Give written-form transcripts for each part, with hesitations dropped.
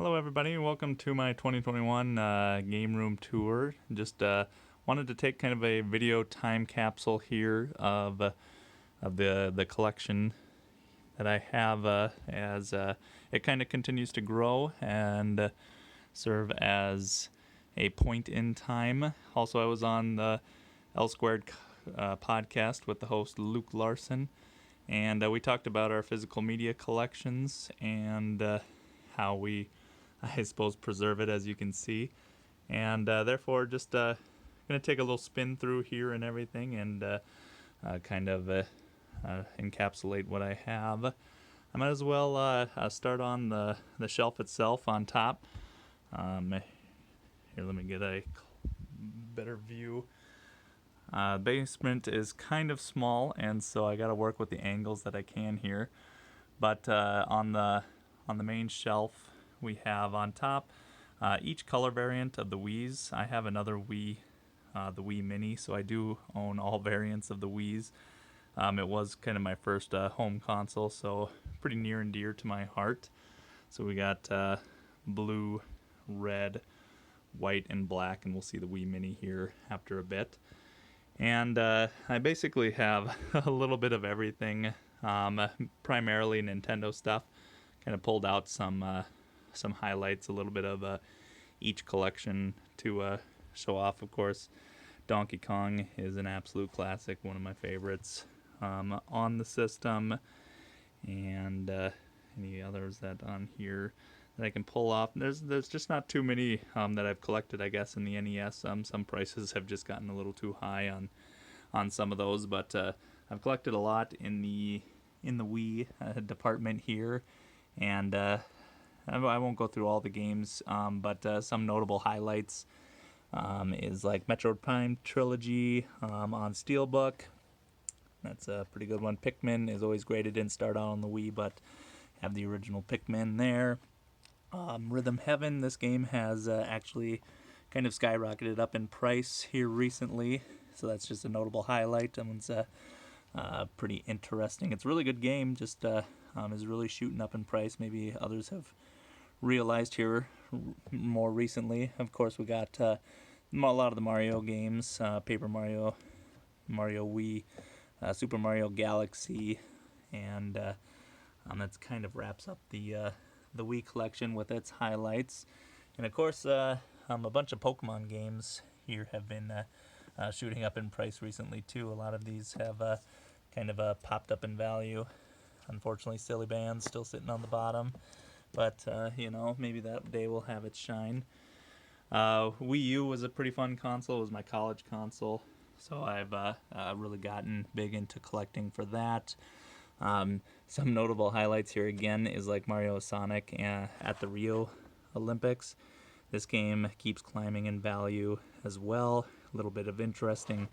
Hello, everybody. Welcome to my 2021 game room tour. Just wanted to take kind of a video time capsule here of the collection that I have as it kind of continues to grow and serve as a point in time. Also, I was on the L Squared podcast with the host Luke Larson, and we talked about our physical media collections and how we, I suppose, preserve it, as you can see. And therefore, just going to take a little spin through here and everything and kind of encapsulate what I have. I might as well start on the shelf itself on top. Here, let me get a better view. Basement is kind of small, and so I got to work with the angles that I can here. But on the main shelf, we have on top each color variant of the Wiis. I have another Wii, the Wii Mini, so I do own all variants of the Wiis. It was kind of my first home console, so pretty near and dear to my heart. So we got blue, red, white, and black, and we'll see the Wii Mini here after a bit. And I basically have a little bit of everything, primarily Nintendo stuff. Kind of pulled out some highlights, a little bit of each collection to show off. Of course, Donkey Kong is an absolute classic, one of my favorites on the system. And any others that on here that I can pull off. There's just not too many that I've collected, I guess, in the NES. Some prices have just gotten a little too high on some of those, but I've collected a lot in the Wii department here, and I won't go through all the games, but some notable highlights is like Metroid Prime Trilogy on Steelbook. That's a pretty good one. Pikmin is always great. It didn't start out on the Wii, but have the original Pikmin there. Rhythm Heaven, this game has actually kind of skyrocketed up in price here recently, so that's just a notable highlight. That one's pretty interesting. It's a really good game, just is really shooting up in price. Maybe others have realized here more recently. Of course, we got a lot of the Mario games, Paper Mario, Mario Wii, Super Mario Galaxy, and that kind of wraps up the Wii collection with its highlights. And of course, a bunch of Pokemon games here have been shooting up in price recently too. A lot of these have kind of popped up in value. Unfortunately, Silly Band's still sitting on the bottom, but maybe that day will have its shine. Wii U was a pretty fun console. It was my college console, so I've really gotten big into collecting for that. Some notable highlights here again is like Mario Sonic at the Rio Olympics. This game keeps climbing in value as well. A little bit of interesting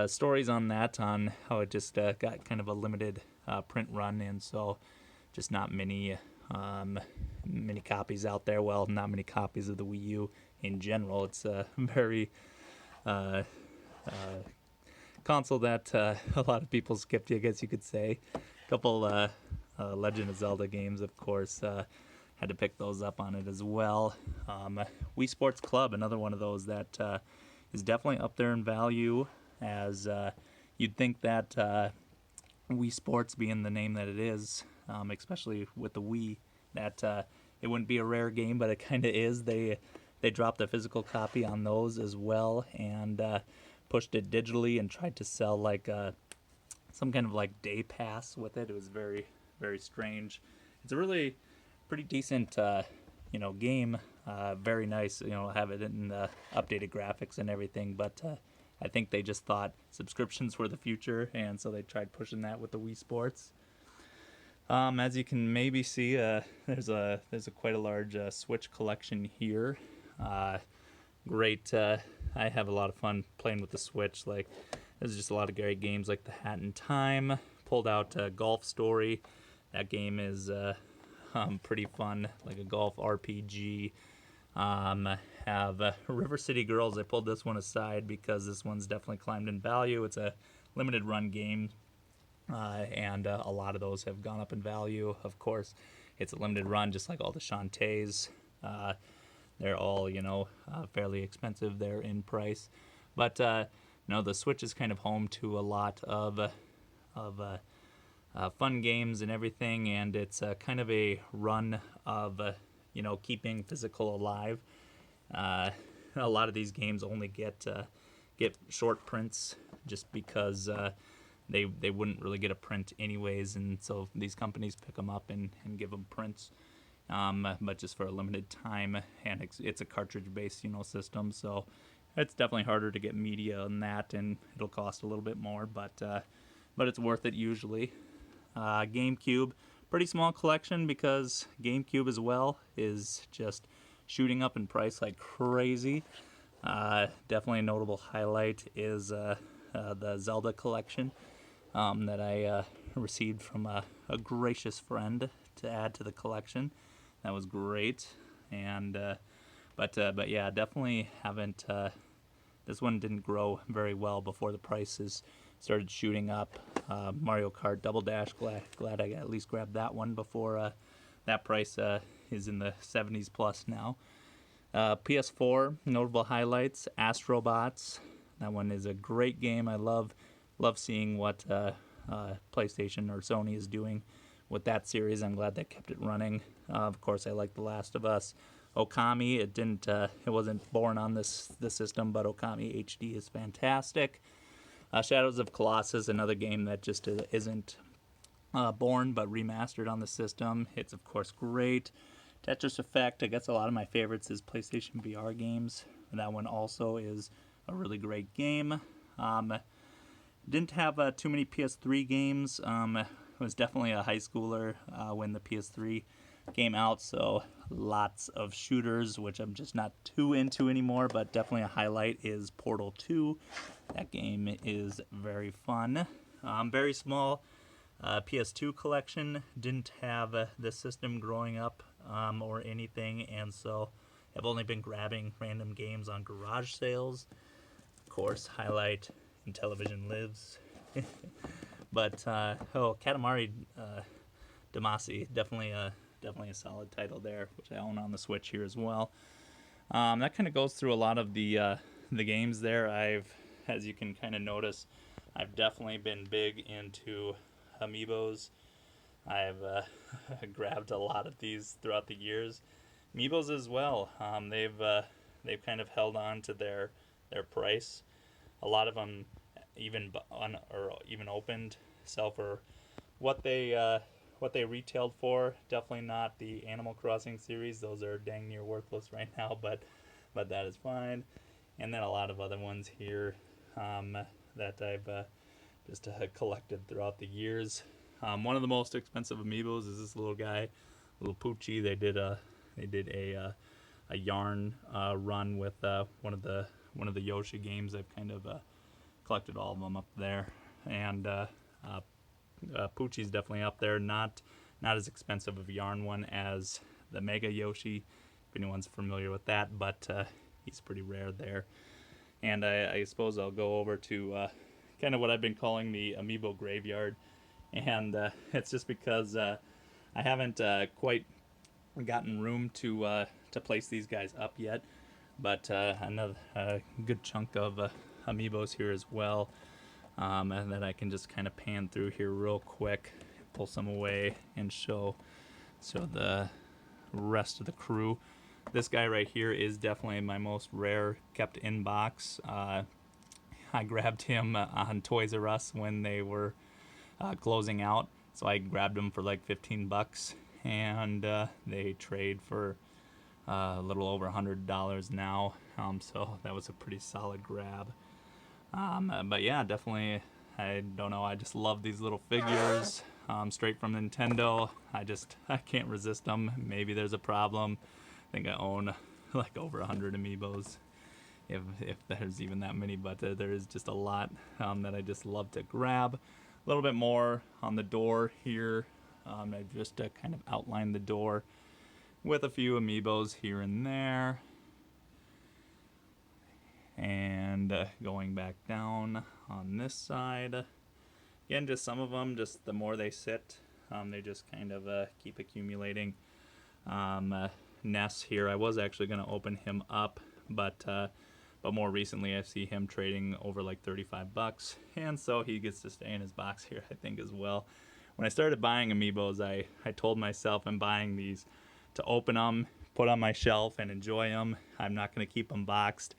stories on that, on how it just got kind of a limited print run, and so just not many copies out there. Well, not many copies of the Wii U in general. It's a very console that a lot of people skipped, I guess you could say. A couple Legend of Zelda games, of course, had to pick those up on it as well. Wii Sports Club, another one of those that is definitely up there in value, as you'd think that Wii Sports, being the name that it is, especially with the Wii, that it wouldn't be a rare game, but it kind of is. They dropped a physical copy on those as well, and pushed it digitally and tried to sell like some kind of like day pass with it. It was very, very strange. It's a really pretty decent game. Very nice, have it in updated graphics and everything, but I think they just thought subscriptions were the future, and so they tried pushing that with the Wii Sports. As you can maybe see, there's quite a large Switch collection here. Great. I have a lot of fun playing with the Switch. Like, there's just a lot of great games like The Hat in Time. Pulled out Golf Story. That game is pretty fun, like a golf RPG. Have River City Girls. I pulled this one aside because this one's definitely climbed in value. It's a limited run game, and a lot of those have gone up in value. Of course, it's a limited run, just like all the Shantaes. They're all, fairly expensive. They're in price. But, the Switch is kind of home to a lot of fun games and everything, and it's kind of a run of, keeping physical alive. A lot of these games only get short prints just because they wouldn't really get a print anyways, and so these companies pick them up and give them prints, but just for a limited time, and it's a cartridge-based system, so it's definitely harder to get media on that, and it'll cost a little bit more, but it's worth it usually. GameCube, pretty small collection because GameCube as well is just shooting up in price like crazy. Definitely a notable highlight is the Zelda collection that I received from a gracious friend to add to the collection. That was great, and but yeah, definitely haven't. This one didn't grow very well before the prices started shooting up. Mario Kart Double Dash, glad I at least grabbed that one before that price is in the 70s plus now. PS4, notable highlights, Astrobots. That one is a great game. I love seeing what PlayStation or Sony is doing with that series. I'm glad they kept it running. Of course, I like The Last of Us. Okami, it wasn't born on the system, but Okami HD is fantastic. Shadows of Colossus, another game that just isn't born but remastered on the system. It's of course great. Tetris Effect, I guess a lot of my favorites is PlayStation VR games. That one also is a really great game. Didn't have too many PS3 games. Was definitely a high schooler when the PS3 came out, so lots of shooters, which I'm just not too into anymore, but definitely a highlight is Portal 2. That game is very fun. Very small PS2 collection. Didn't have this system growing up or anything, and so I've only been grabbing random games on garage sales. Of course, highlight Intellivision Lives. But Katamari Damacy, definitely a solid title there, which I own on the Switch here as well. That kind of goes through a lot of the games there. As you can kind of notice, I've definitely been big into Amiibos. I've grabbed a lot of these throughout the years. Amiibos as well. They've kind of held on to their price. A lot of them even opened sell for what they retailed for. Definitely not the Animal Crossing series; those are dang near worthless right now. But that is fine. And then a lot of other ones here that I've just collected throughout the years. One of the most expensive Amiibos is this little guy, little Poochie. They did a yarn run with one of the Yoshi games. I've kind of collected all of them up there, and Poochie's definitely up there. Not as expensive of a yarn one as the Mega Yoshi, if anyone's familiar with that, but he's pretty rare there. And I suppose I'll go over to kind of what I've been calling the Amiibo graveyard, and it's just because I haven't quite gotten room to place these guys up yet, but another good chunk of Amiibos here as well, and that I can just kind of pan through here real quick, pull some away, and show the rest of the crew. This guy right here is definitely my most rare kept in box. I grabbed him on Toys R Us when they were closing out, so I grabbed him for like $15, and they trade for a little over $100 now. So that was a pretty solid grab. But yeah, definitely, I don't know, I just love these little figures, straight from Nintendo. I can't resist them. Maybe there's a problem. I think I own like over 100 Amiibos, if there's even that many, but there is just a lot that I just love to grab. A little bit more on the door here. I just kind of outlined the door with a few Amiibos here and there. And going back down on this side, again, just some of them, just the more they sit, They just kind of keep accumulating. Ness here, I was actually going to open him up, but more recently I see him trading over like $35, and so he gets to stay in his box here, I think, as well. When I started buying Amiibos, I told myself I'm buying these to open them, put on my shelf, and enjoy them. I'm not going to keep them boxed.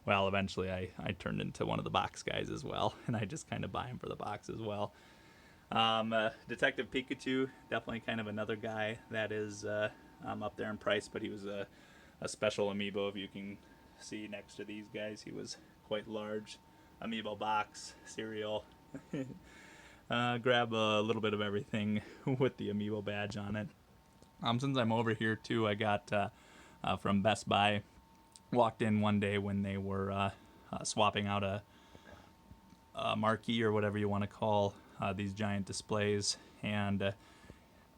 Well, eventually I turned into one of the box guys as well, and I just kind of buy them for the box as well. Detective Pikachu, definitely kind of another guy that is up there in price, but he was a special Amiibo. If you can see next to these guys, he was quite large. Amiibo box, cereal. Grab a little bit of everything with the Amiibo badge on it. Since I'm over here too, I got from Best Buy. Walked in one day when they were swapping out a marquee or whatever you want to call these giant displays, and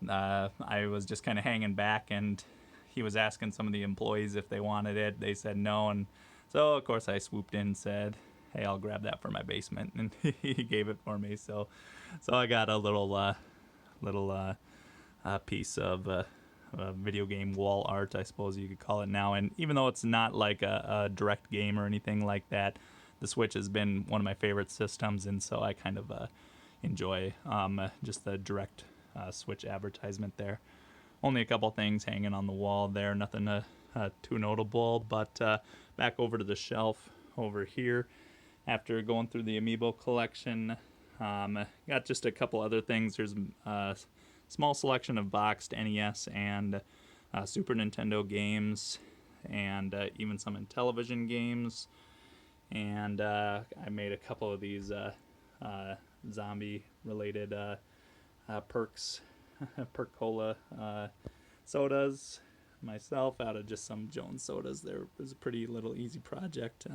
I was just kind of hanging back, and he was asking some of the employees if they wanted it. They said no, and so of course I swooped in and said, hey, I'll grab that for my basement, and he gave it for me. So I got a little piece of video game wall art, I suppose you could call it now. And even though it's not like a direct game or anything like that, the Switch has been one of my favorite systems, and so I kind of enjoy just the direct Switch advertisement there. Only a couple things hanging on the wall there, nothing too notable, but back over to the shelf over here. After going through the Amiibo collection, got just a couple other things. There's a small selection of boxed NES and Super Nintendo games, and even some Intellivision games. And I made a couple of these zombie-related perks, perk cola sodas myself out of just some Jones sodas. There was a pretty little easy project.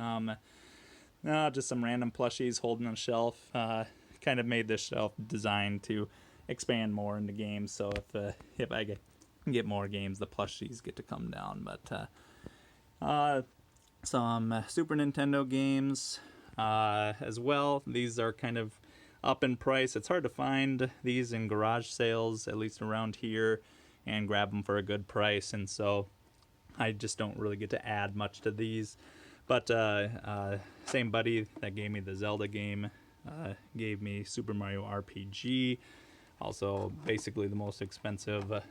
Just some random plushies holding on a shelf. Kind of made this shelf designed to expand more into games. So if I get more games, the plushies get to come down. But some Super Nintendo games as well. These are kind of up in price. It's hard to find these in garage sales, at least around here, and grab them for a good price. And so I just don't really get to add much to these. But same buddy that gave me the Zelda game gave me Super Mario RPG. Also, basically the most expensive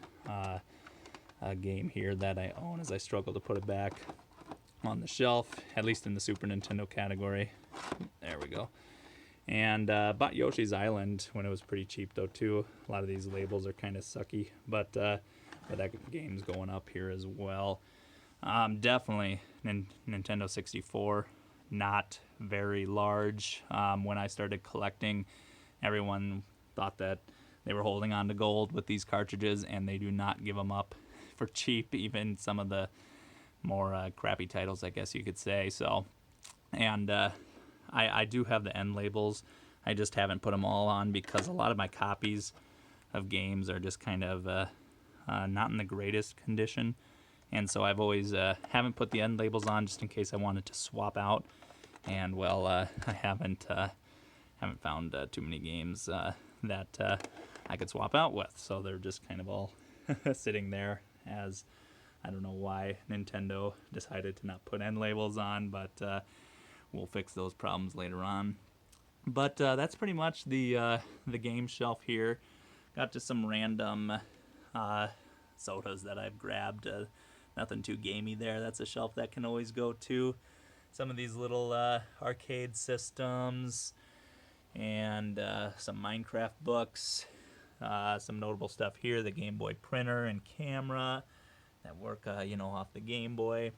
game here that I own, as I struggle to put it back on the shelf, at least in the Super Nintendo category. There we go. And bought Yoshi's Island when it was pretty cheap though too. A lot of these labels are kind of sucky, but that game's going up here as well. Definitely Nintendo 64, not very large. When I started collecting, everyone thought that they were holding on to gold with these cartridges, and they do not give them up for cheap, even some of the more crappy titles, I guess you could say. So, and I do have the end labels. I just haven't put them all on because a lot of my copies of games are just kind of not in the greatest condition. And so I've always haven't put the end labels on just in case I wanted to swap out. And well, I haven't found too many games that I could swap out with. So they're just kind of all sitting there, as I don't know why Nintendo decided to not put end labels on, but we'll fix those problems later on. But that's pretty much the game shelf here. Got just some random sodas that I've grabbed. Nothing too gamey there. That's a shelf that can always go to. Some of these little arcade systems and some Minecraft books. Some notable stuff here, the Game Boy printer and camera that work, off the Game Boy.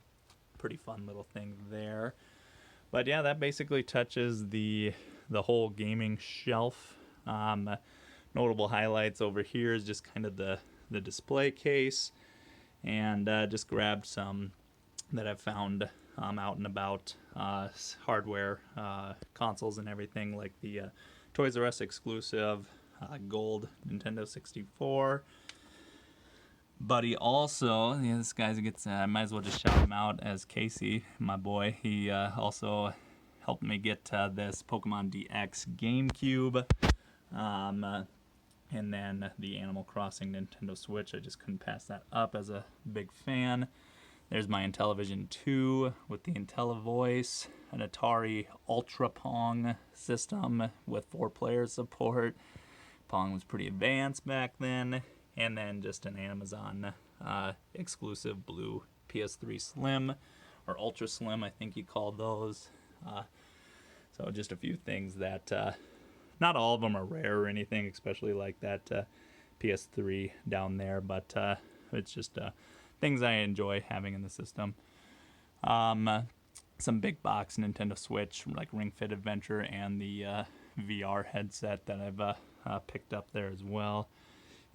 Pretty fun little thing there. But yeah, that basically touches the whole gaming shelf. Notable highlights over here is just kind of the display case, and just grabbed some that I've found out and about, hardware, consoles and everything, like the Toys R Us exclusive gold Nintendo 64. Buddy also, this guy gets, I might as well just shout him out as Casey, my boy. He also helped me get this Pokemon DX GameCube. And then the Animal Crossing Nintendo Switch, I just couldn't pass that up as a big fan. There's my Intellivision 2 with the IntelliVoice, an Atari Ultra Pong system with 4-player support. Pong was pretty advanced back then. And then just an Amazon exclusive blue PS3 Slim, or Ultra Slim, I think you called those. So just a few things that, not all of them are rare or anything, especially like that PS3 down there, but it's just things I enjoy having in the system. Some big box Nintendo Switch, like Ring Fit Adventure, and the VR headset that I've picked up there as well.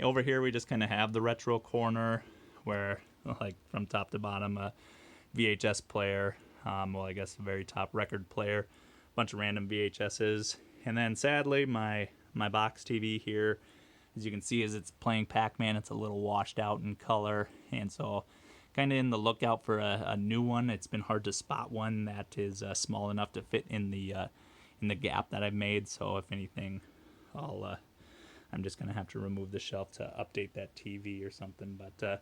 Over here, we just kind of have the retro corner where, like, from top to bottom, a VHS player, well, I guess the very top record player, a bunch of random VHSs, and then sadly, my box TV here, as you can see, as it's playing Pac-Man, it's a little washed out in color, and so kind of in the lookout for a new one. It's been hard to spot one that is small enough to fit in the gap that I've made. So if anything, I'm just gonna have to remove the shelf to update that TV or something. But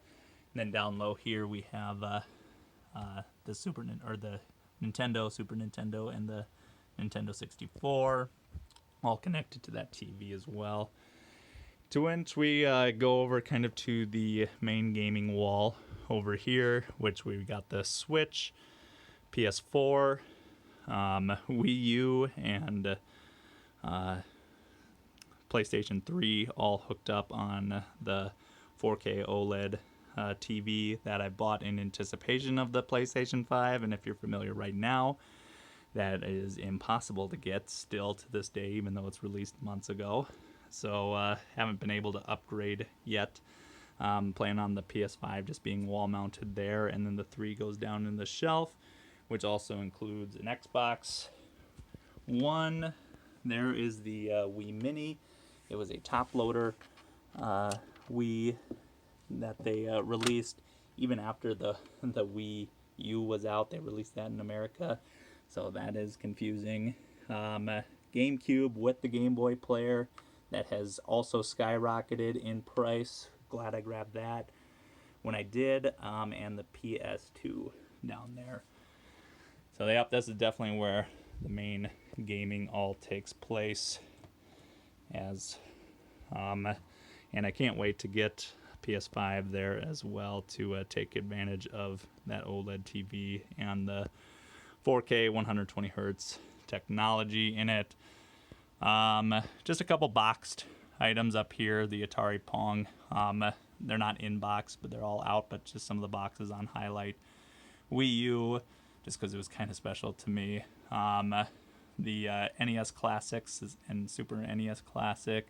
then down low here we have the Nintendo, Super Nintendo, and the Nintendo 64, all connected to that TV as well. To which we go over kind of to the main gaming wall over here, which we got the Switch, PS4, Wii U, and PlayStation 3 all hooked up on the 4K OLED TV that I bought in anticipation of the PlayStation 5. And if you're familiar right now, that is impossible to get still to this day, even though it's released months ago. So haven't been able to upgrade yet. Playing on the PS5 just being wall mounted there, and then the 3 goes down in the shelf, which also includes an Xbox One. There is the Wii Mini. It was a top loader Wii that they released even after the Wii U was out. They released that in America, so that is confusing. GameCube with the Game Boy player that has also skyrocketed in price. Glad I grabbed that when I did, and the PS2 down there. So yep, this is definitely where the main gaming all takes place. And I can't wait to get PS5 there as well to take advantage of that OLED TV and the 4K 120 hertz technology in it. Just a couple boxed items up here. The Atari Pong. They're not in box, but they're all out. But just some of the boxes on highlight. Wii U, just because it was kind of special to me. The NES Classics and Super NES Classic.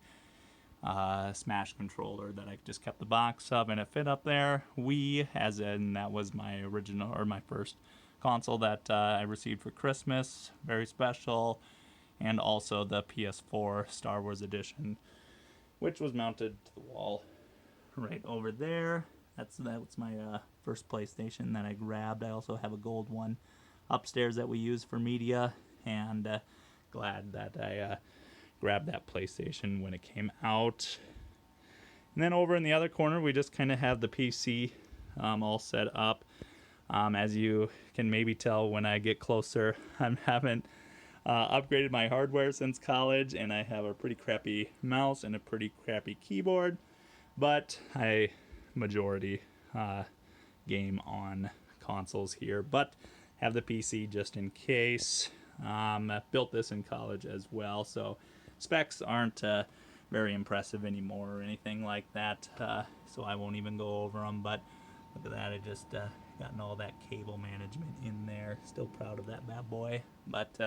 Smash controller that I just kept the box of, and it fit up there. Wii, as in that was my original, or my first console that I received for Christmas. Very special. And also the PS4 Star Wars Edition, which was mounted to the wall right over there. That's my first PlayStation that I grabbed. I also have a gold one upstairs that we use for media, and glad that I grabbed that PlayStation when it came out. And then over in the other corner, we just kind of have the PC all set up. As you can maybe tell when I get closer, I haven't upgraded my hardware since college, and I have a pretty crappy mouse and a pretty crappy keyboard, but I majority game on consoles here, but have the PC just in case. Built this in college as well, so specs aren't very impressive anymore or anything like that, so I won't even go over them. But look at that, I just gotten all that cable management in there. Still proud of that bad boy. But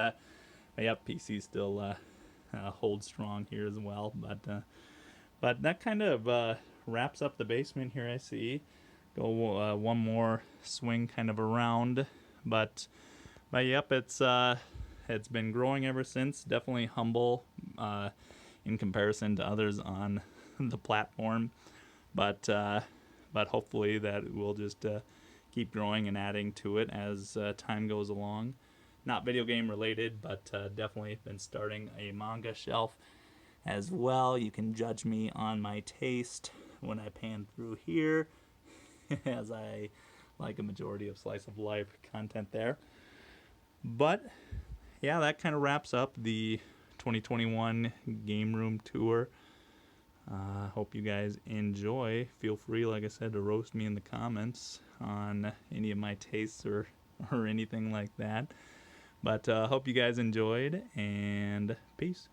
yep, PC still holds strong here as well. But that kind of wraps up the basement here, I see. Go one more swing kind of around, but yep, it's been growing ever since. Definitely humble in comparison to others on the platform, but hopefully that will just keep growing and adding to it as time goes along. Not video game related, but definitely been starting a manga shelf as well. You can judge me on my taste when I pan through here, as I like a majority of slice of life content there. But yeah, that kind of wraps up the 2021 game room tour. Hope you guys enjoy. Feel free, like I said, to roast me in the comments on any of my tastes or anything like that. But hope you guys enjoyed, and peace.